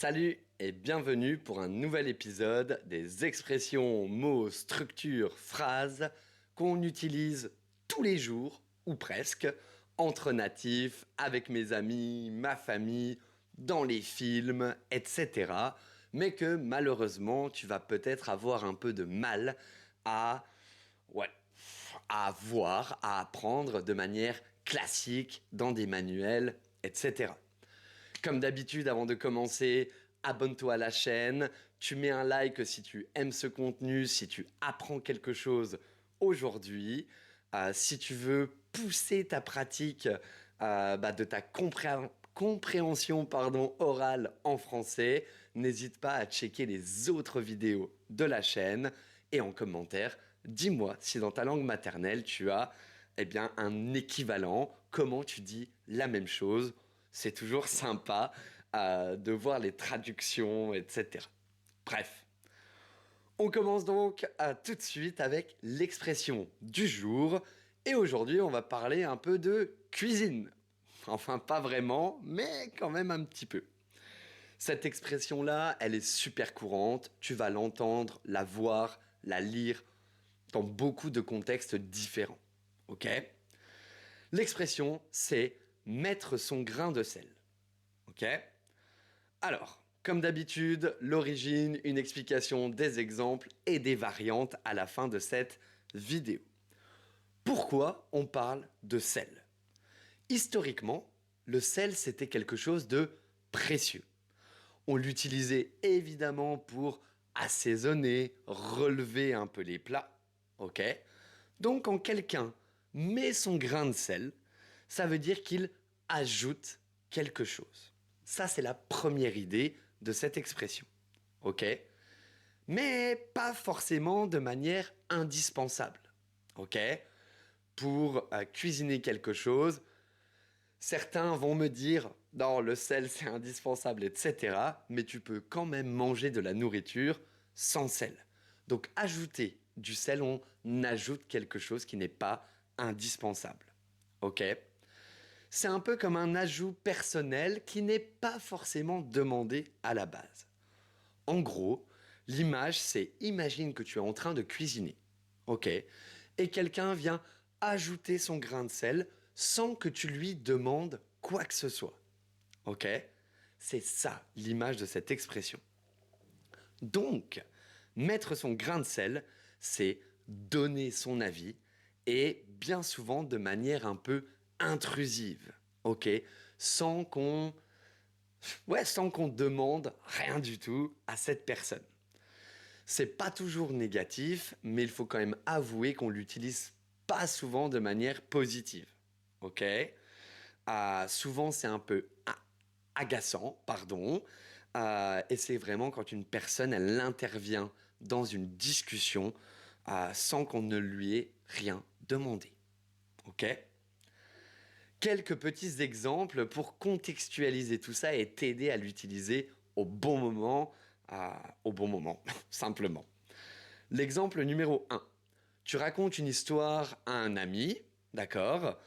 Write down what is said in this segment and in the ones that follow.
Salut et bienvenue pour un nouvel épisode des expressions, mots, structures, phrases qu'on utilise tous les jours, ou presque, entre natifs, avec mes amis, ma famille, dans les films, etc. Mais que malheureusement, tu vas peut-être avoir un peu de mal à, ouais, à voir, à apprendre de manière classique dans des manuels, etc. Comme d'habitude, avant de commencer, abonne-toi à la chaîne, tu mets un like si tu aimes ce contenu, si tu apprends quelque chose aujourd'hui. Si tu veux pousser ta pratique de ta compréhension orale en français, n'hésite pas à checker les autres vidéos de la chaîne et en commentaire, dis-moi si dans ta langue maternelle tu as un équivalent, comment tu dis la même chose. C'est toujours sympa de voir les traductions, etc. Bref, on commence donc tout de suite avec l'expression du jour. Et aujourd'hui, on va parler un peu de cuisine. Enfin, pas vraiment, mais quand même un petit peu. Cette expression-là, elle est super courante. Tu vas l'entendre, la voir, la lire dans beaucoup de contextes différents. Ok ? L'expression, c'est mettre son grain de sel. Ok ? Alors, comme d'habitude, l'origine, une explication, des exemples et des variantes à la fin de cette vidéo. Pourquoi on parle de sel ? Historiquement, le sel, c'était quelque chose de précieux. On l'utilisait évidemment pour assaisonner, relever un peu les plats. Ok ? Donc, quand quelqu'un met son grain de sel, ça veut dire qu'il ajoute quelque chose. Ça, c'est la première idée de cette expression. Ok ? Mais pas forcément de manière indispensable. Ok ? Pour cuisiner quelque chose, certains vont me dire non, le sel c'est indispensable, etc. Mais tu peux quand même manger de la nourriture sans sel. Donc ajouter du sel, on ajoute quelque chose qui n'est pas indispensable. Ok ? C'est un peu comme un ajout personnel qui n'est pas forcément demandé à la base. En gros, l'image, c'est imagine que tu es en train de cuisiner, ok, et quelqu'un vient ajouter son grain de sel sans que tu lui demandes quoi que ce soit, ok. C'est ça l'image de cette expression. Donc, mettre son grain de sel, c'est donner son avis et bien souvent de manière un peu intrusive, ok, sans qu'on sans qu'on demande rien du tout à cette personne. C'est pas toujours négatif, mais il faut quand même avouer qu'on l'utilise pas souvent de manière positive. Ok ? Souvent, c'est un peu agaçant, pardon. Et c'est vraiment quand une personne, elle intervient dans une discussion sans qu'on ne lui ait rien demandé. Ok ? Quelques petits exemples pour contextualiser tout ça et t'aider à l'utiliser au bon moment, simplement. L'exemple numéro 1. Tu racontes une histoire à un ami, d'accord,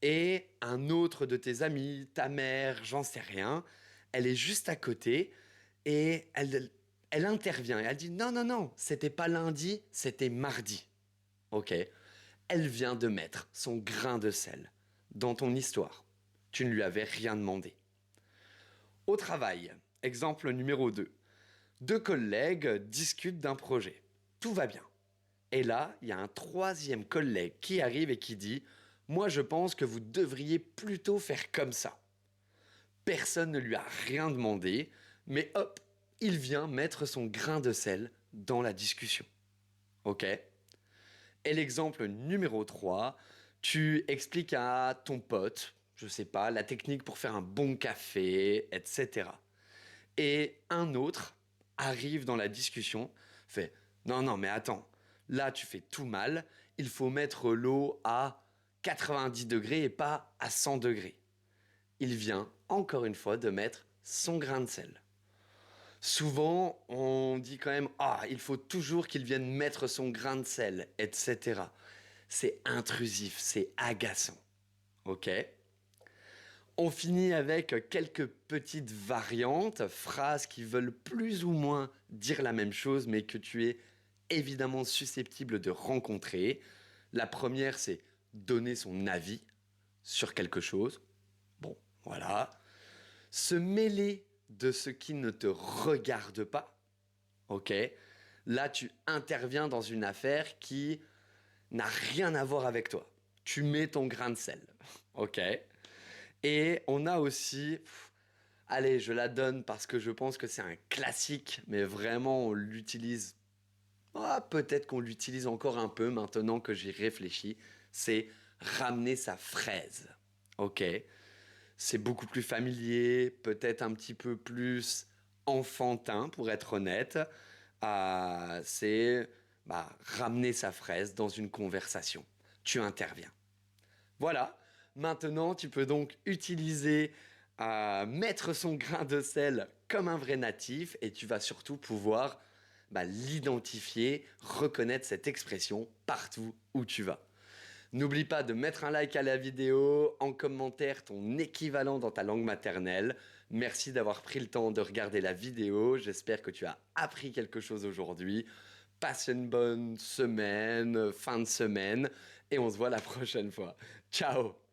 et un autre de tes amis, ta mère, j'en sais rien, elle est juste à côté et elle intervient et elle dit non, non, non, c'était pas lundi, c'était mardi. Ok. Elle vient de mettre son grain de sel dans ton histoire. Tu ne lui avais rien demandé. Au travail, exemple numéro 2. Deux collègues discutent d'un projet. Tout va bien. Et là, il y a un troisième collègue qui arrive et qui dit « Moi, je pense que vous devriez plutôt faire comme ça. » Personne ne lui a rien demandé, mais hop, il vient mettre son grain de sel dans la discussion. Ok ? Et l'exemple numéro 3, tu expliques à ton pote, je sais pas, la technique pour faire un bon café, etc. Et un autre arrive dans la discussion, fait non, non, mais attends, là tu fais tout mal, il faut mettre l'eau à 90 degrés et pas à 100 degrés. Il vient, encore une fois, de mettre son grain de sel. Souvent, on dit quand même il faut toujours qu'il vienne mettre son grain de sel, etc. C'est intrusif, c'est agaçant. Ok ? On finit avec quelques petites variantes, phrases qui veulent plus ou moins dire la même chose, mais que tu es évidemment susceptible de rencontrer. La première, c'est donner son avis sur quelque chose. Bon, voilà. Se mêler de ce qui ne te regarde pas. Ok. Là, tu interviens dans une affaire qui n'a rien à voir avec toi. Tu mets ton grain de sel. Ok. Et on a aussi, allez, je la donne parce que je pense que c'est un classique, mais vraiment on l'utilise. Peut-être qu'on l'utilise encore un peu maintenant que j'y réfléchis. C'est ramener sa fraise. Ok. C'est beaucoup plus familier, peut-être un petit peu plus enfantin pour être honnête. C'est ramener sa fraise dans une conversation. Tu interviens. Voilà, maintenant tu peux donc utiliser, mettre son grain de sel comme un vrai natif et tu vas surtout pouvoir l'identifier, reconnaître cette expression partout où tu vas. N'oublie pas de mettre un like à la vidéo, en commentaire ton équivalent dans ta langue maternelle. Merci d'avoir pris le temps de regarder la vidéo, j'espère que tu as appris quelque chose aujourd'hui. Passe une bonne semaine, fin de semaine, et on se voit la prochaine fois. Ciao!